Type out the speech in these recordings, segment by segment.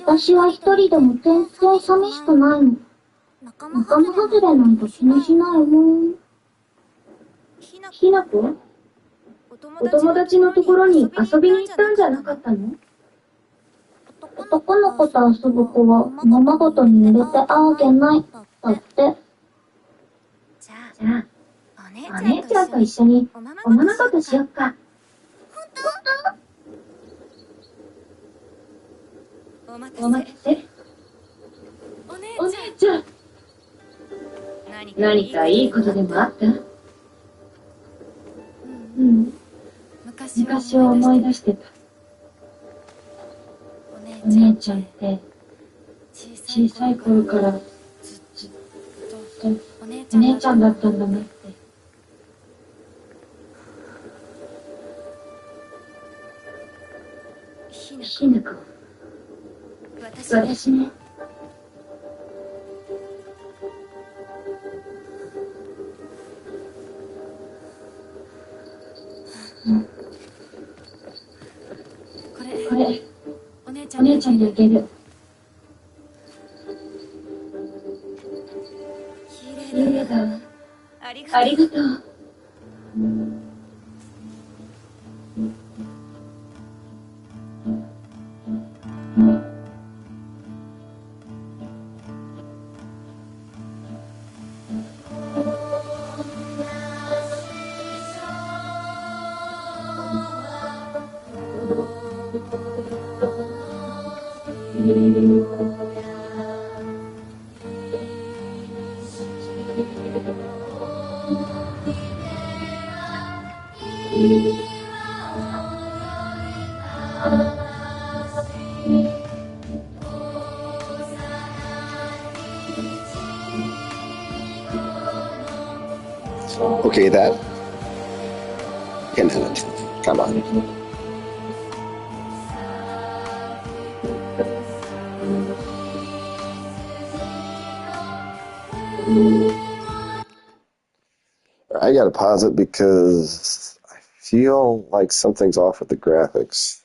私は一人でも全然寂しくないの。仲間外れなんか気にしないもん。ひなこ？お友達のところに遊びに行ったんじゃなかったの？男の子と遊ぶ子はままごとに入れて会うわけない。だって。じゃあ、お姉ちゃんと一緒におままごとしよっか。お待たせ。お姉ちゃん。何かいいことでもあった？うん。昔を思い出してた。お姉ちゃんって小さい頃からずっとお姉ちゃんだったんだねって。ひなこ。私ね。これ、お姉ちゃんにあげる。きれいだわ。ありがとう。Okay, that can do it. Come on. I gotta pause it because I feel like something's off with the graphics.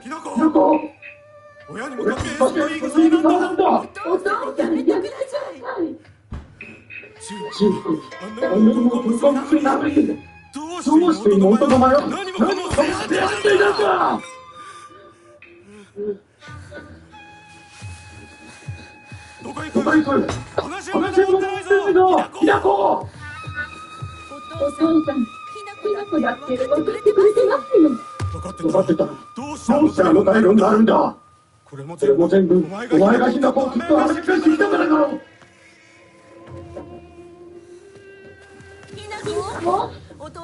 ひなこ、親に向かってその言い草はなんだ。お父さん、やめてください。シンくん、あんなにも高校娘なのに、どうして妹の前を何もかも制してやっていたんだ。どこ行く？話はまだ終わってないぞ、ひなこ。お父さん、ひなこだって分かってくれてますよ。分かってたらどうしてあの態度になるんだ。これも全部お前がひなこをずっとはじめしてきたからだろう。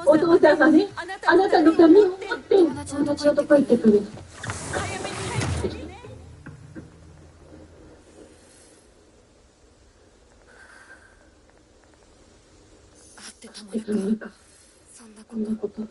お父さんがね、あなたのためを思って友達とどこ行ってくる。あってたまるか。そんなこと。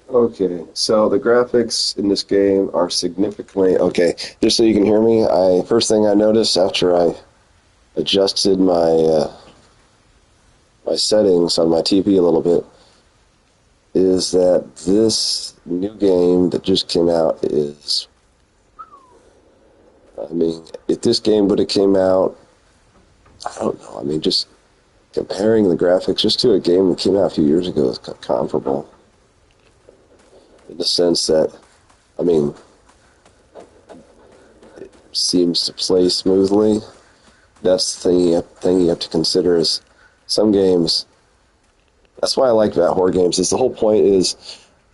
Okay, so the graphics in this game are significantly okay. Just so you can hear me, first thing I noticed after I adjusted my settings on my TV a little bit is that this new game that just came out is, I mean, if this game would have came out, I don't know. I mean, just comparing the graphics just to a game that came out a few years ago is comparable. In the sense that, I mean, it seems to play smoothly. That's the thing you have to consider is some games. That's why I like about horror games. Is the whole point is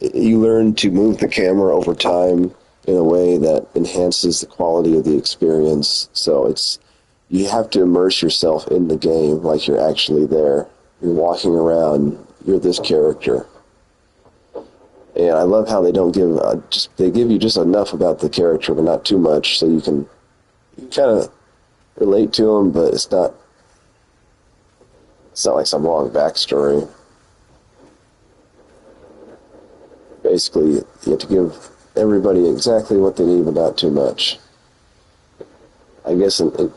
you learn to move the camera over time in a way that enhances the quality of the experience. So you have to immerse yourself in the game like you're actually there. You're walking around. You're this character. And I love how they don't give they give you just enough about the character, but not too much, so you can kind of relate to them, but it's not like some long backstory. Basically, you have to give everybody exactly what they need, but not too much. I guess a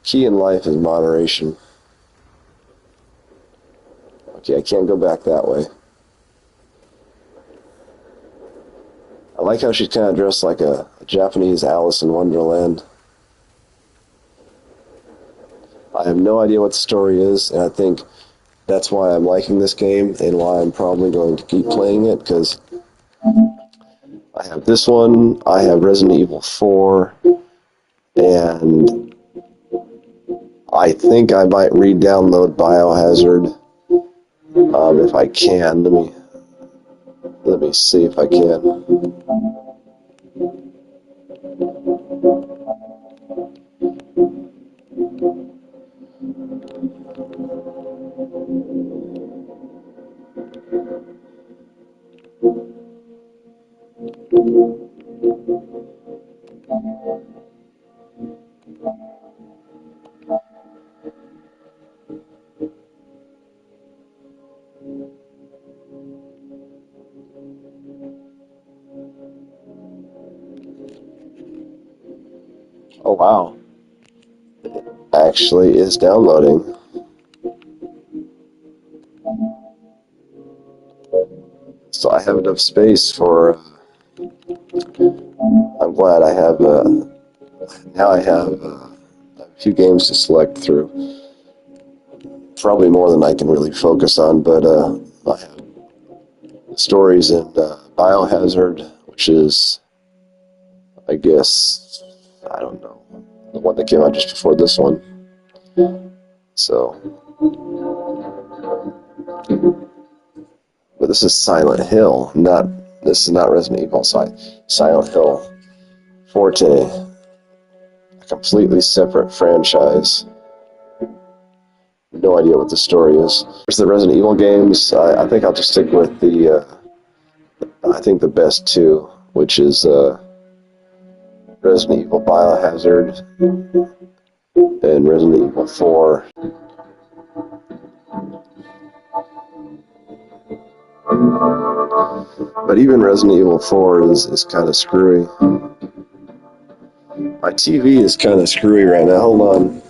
key in life is moderation. Okay, I can't go back that way. I like how she's kind of dressed like a Japanese Alice in Wonderland. I have no idea what the story is, and I think that's why I'm liking this game and why I'm probably going to keep playing it, because I have this one, I have Resident Evil 4, and I think I might re-download Biohazard if I can. Let me see if I can. wow. Actually is downloading. So I have enough space for, I'm glad I have, now I have a few games to select through. Probably more than I can really focus on, but I have stories in Biohazard, which is, I guess, I don't know, the one that came out just before this one. So, but this is Silent Hill, this is not Resident Evil, Silent Hill Forte, a completely separate franchise. No idea what the story is. There's the Resident Evil games. I think I'll just stick with I think the best two, which is Resident Evil Biohazard and Resident Evil 4. But even Resident Evil 4 is kind of screwy. My TV is kind of screwy right now. Hold on.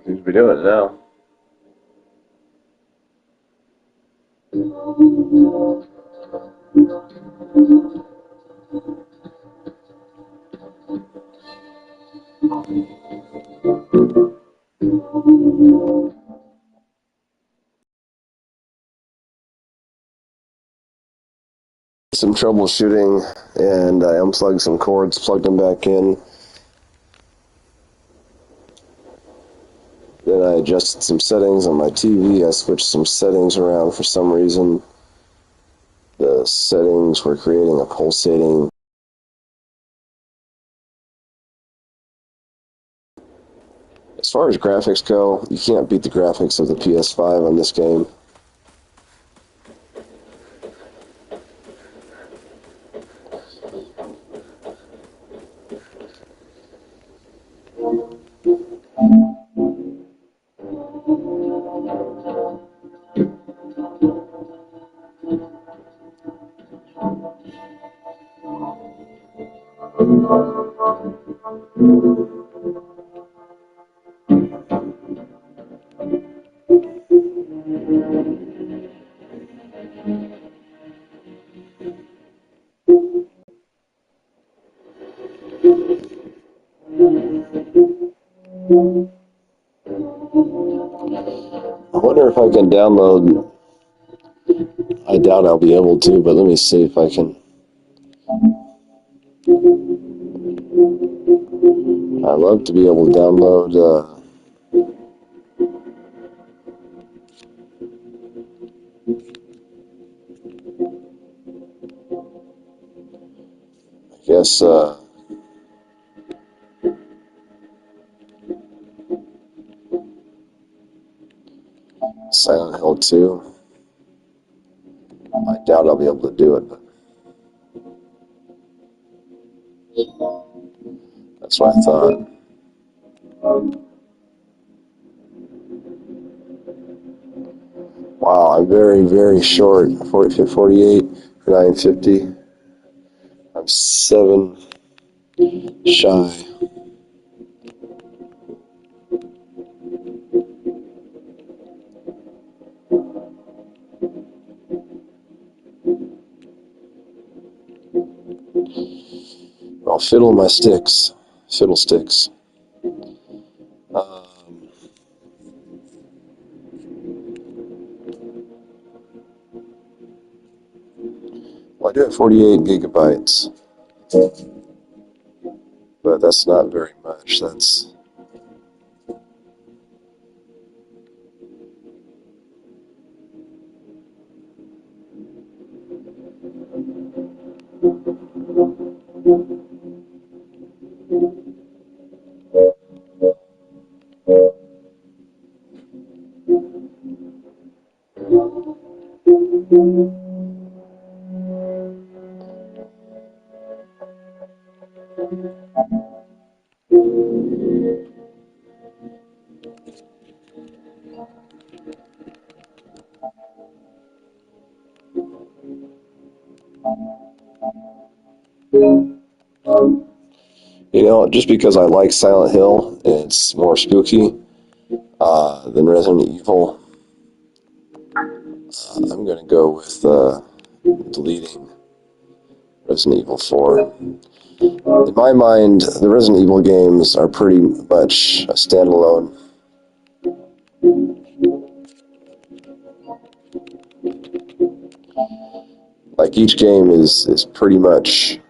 Seems to be doing it now. Some troubleshooting, and I unplugged some cords, plugged them back in. Then I adjusted some settings on my TV. I switched some settings around for some reason. The settings were creating a pulsating. As far as graphics go, you can't beat the graphics of the PS5 on this game. I wonder if I can download. I doubt I'll be able to, but let me see if I can. I'd love to be able to download. I guess. Silent Hill 2. I doubt I'll be able to do it, but that's what I thought. Wow, I'm very, very short. 48 for 950. I'm 7 shy. I'll fiddle my sticks. Fiddlesticks. I do have 48 gigabytes, but that's not very much. That's just because I like Silent Hill, and it's more spooky than Resident Evil. I'm gonna go with deleting Resident Evil 4. In my mind, the Resident Evil games are pretty much a standalone. Like, each game is pretty much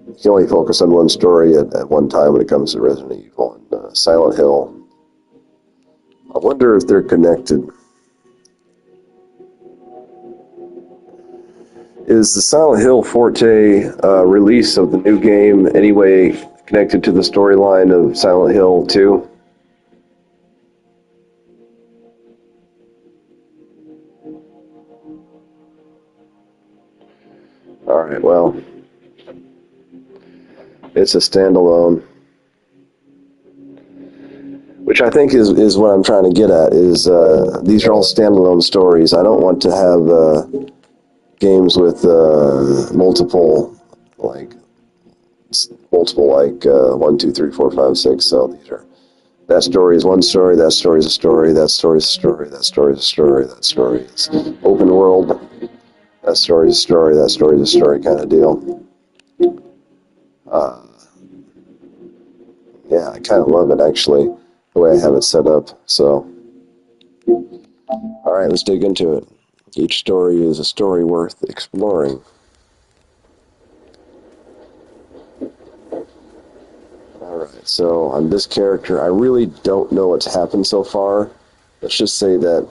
you can only focus on one story at one time when it comes to Resident Evil and Silent Hill. I wonder if they're connected. Is the Silent Hill Forte release of the new game anyway connected to the storyline of Silent Hill 2? Alright, well, it's a standalone. Which I think is what I'm trying to get at, is these are all standalone stories. I don't want to have games with multiple, like 1, 2, 3, 4, 5, 6. So these are, that story is one story, that story is a story, that story is a story, that story is a story, that story is open world, that story is a story, that story is a story kind of deal. Yeah, I kind of love it, actually, the way I have it set up. So, alright, let's dig into it. Each story is a story worth exploring. Alright, so on this character, I really don't know what's happened so far. Let's just say that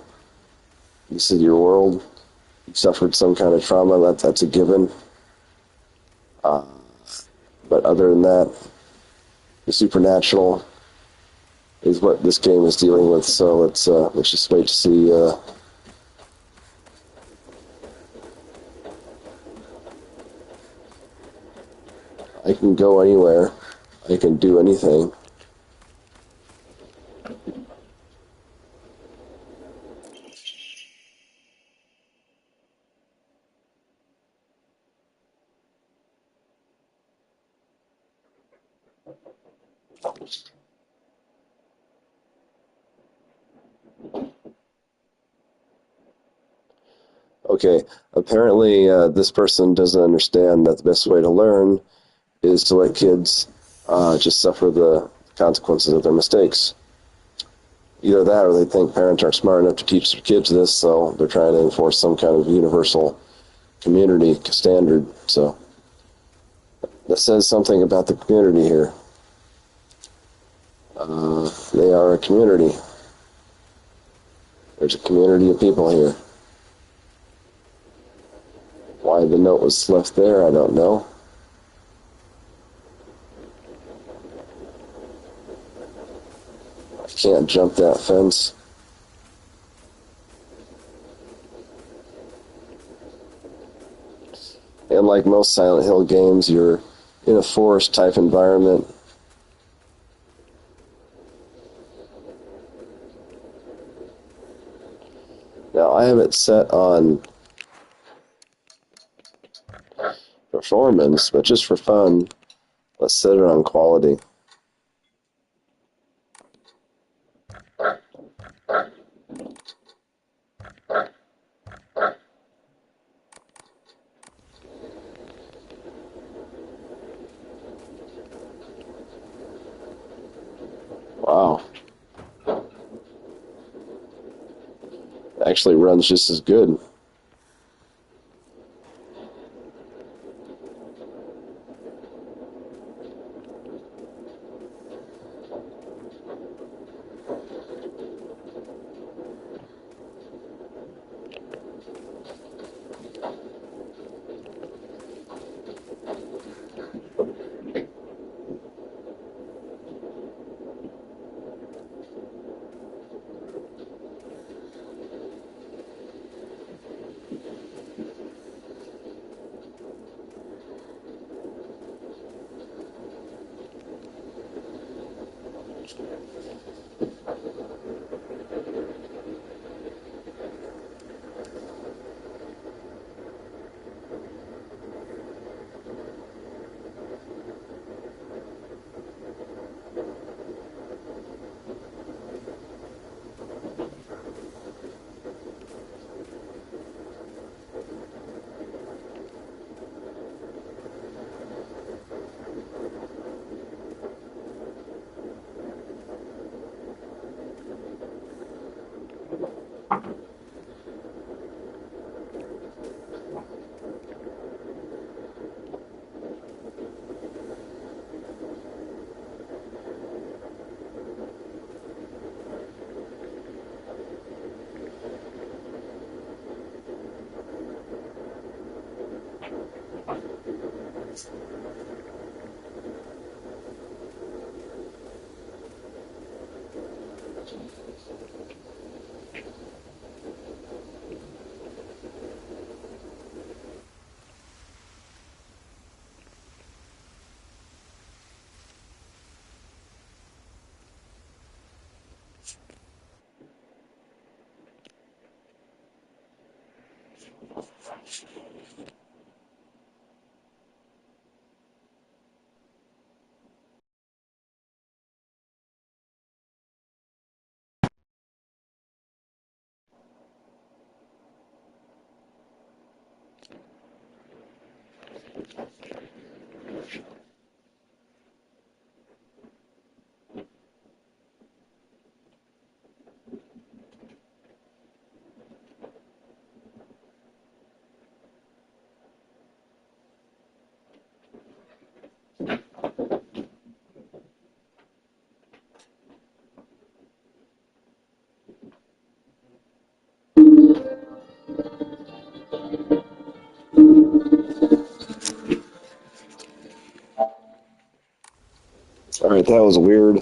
this is your world. You suffered some kind of trauma, that's a given. But other than that, the supernatural is what this game is dealing with, so let's just wait to see I can go anywhere. I can do anything. Okay, apparently this person doesn't understand that the best way to learn is to let kids just suffer the consequences of their mistakes. Either that, or they think parents aren't smart enough to teach their kids this, so they're trying to enforce some kind of universal community standard. So that says something about the community here. They are a community. There's a community of people here. Why the note was left there, I don't know. I can't jump that fence. And like most Silent Hill games, you're in a forest type environment. Now I have it set on performance, but just for fun, let's set it on quality. Wow. actually runs just as good. All right, that was weird.